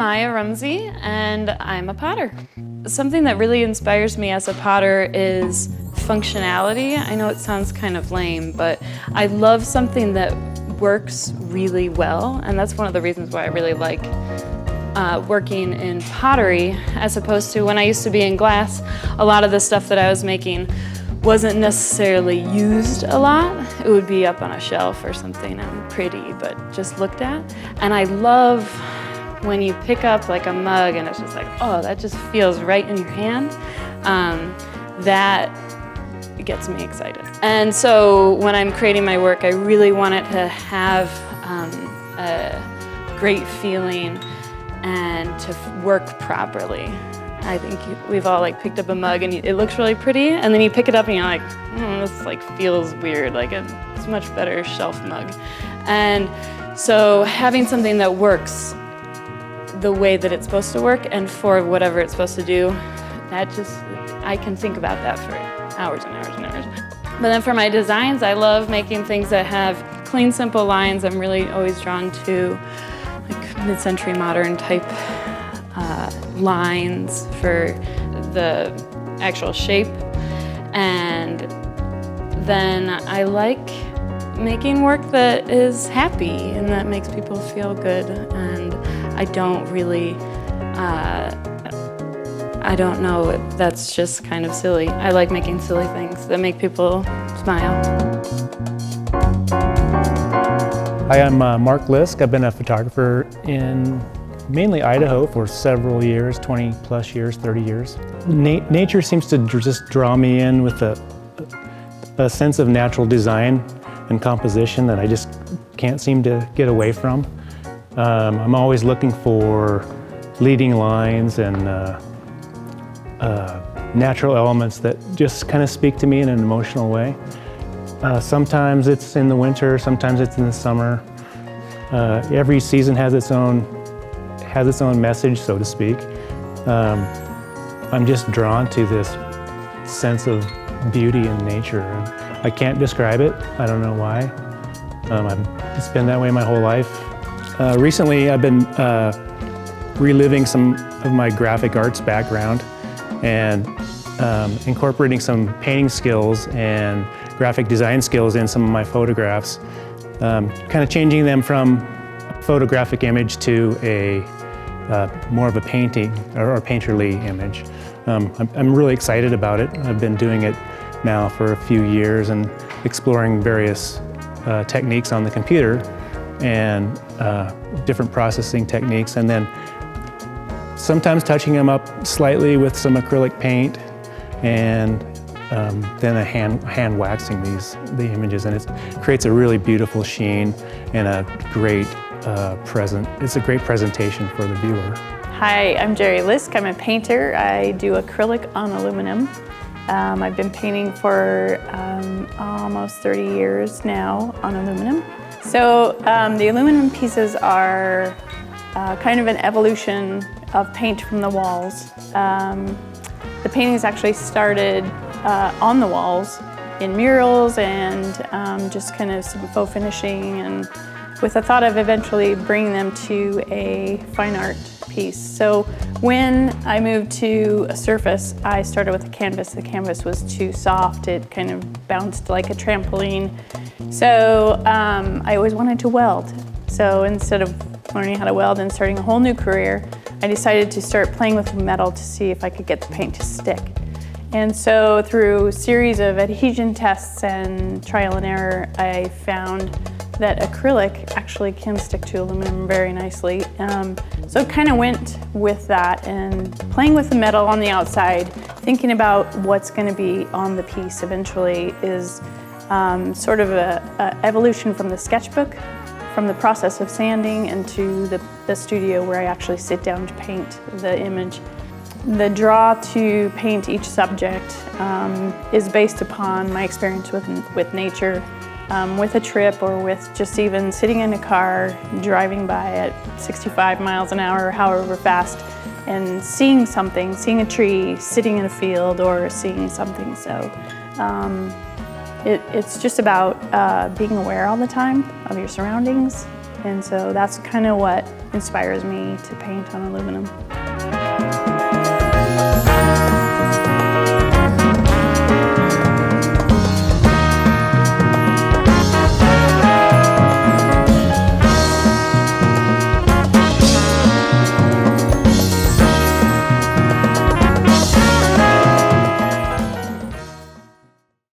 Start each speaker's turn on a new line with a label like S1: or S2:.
S1: Maya Rumsey, and I'm a potter. Something that really inspires me as a potter is functionality. I know it sounds kind of lame, but I love something that works really well, and that's one of the reasons why I really like working in pottery as opposed to when I used to be in glass. A lot of the stuff that I was making wasn't necessarily used a lot. It would be up on a shelf or something and pretty, but just looked at. And I love when you pick up like a mug and it's just like, oh, that just feels right in your hand. That gets me excited. And so when I'm creating my work, I really want it to have a great feeling and to work properly. I think we've all picked up a mug and it looks really pretty, and then you pick it up and you're like, this feels weird, it's a much better shelf mug. And so having something that works the way that it's supposed to work and for whatever it's supposed to do, I can think about that for hours and hours and hours. But then for my designs, I love making things that have clean, simple lines. I'm really always drawn to mid-century modern type lines for the actual shape. And then I like making work that is happy and that makes people feel good. And I don't really, I don't know, that's just kind of silly. I like making silly things that make people smile.
S2: Hi, I'm Mark Lisk. I've been a photographer in mainly Idaho for several years, 20 plus years, 30 years. Nature seems to just draw me in with a sense of natural design and composition that I just can't seem to get away from. I'm always looking for leading lines and natural elements that just kind of speak to me in an emotional way. Sometimes it's in the winter, sometimes it's in the summer. Every season has its own message, so to speak. I'm just drawn to this sense of beauty in nature. I can't describe it. I don't know why. It's been that way my whole life. Recently, I've been reliving some of my graphic arts background and incorporating some painting skills and graphic design skills in some of my photographs, kind of changing them from a photographic image to a more of a painting or painterly image. I'm really excited about it. I've been doing it now for a few years and exploring various techniques on the computer and different processing techniques, and then sometimes touching them up slightly with some acrylic paint and then hand waxing the images, and it creates a really beautiful sheen and a great it's a great presentation for the viewer.
S3: Hi, I'm Jerry Lisk. I'm a painter. I do acrylic on aluminum. I've been painting for almost 30 years now on aluminum. So the aluminum pieces are kind of an evolution of paint from the walls. The paintings actually started on the walls in murals and just kind of some faux finishing, and with the thought of eventually bringing them to a fine art piece. So when I moved to a surface, I started with a canvas. The canvas was too soft. It kind of bounced like a trampoline. So I always wanted to weld. So instead of learning how to weld and starting a whole new career, I decided to start playing with metal to see if I could get the paint to stick. And so through a series of adhesion tests and trial and error, I found that acrylic actually can stick to aluminum very nicely. So it kind of went with that, and playing with the metal on the outside, thinking about what's going to be on the piece eventually is sort of a evolution from the sketchbook, from the process of sanding, into the studio where I actually sit down to paint the image. The draw to paint each subject is based upon my experience with nature, with a trip, or with just even sitting in a car, driving by at 65 miles an hour, however fast, and seeing something, seeing a tree, sitting in a field, or seeing something. So it's just about being aware all the time of your surroundings And so that's kind of what inspires me to paint on aluminum.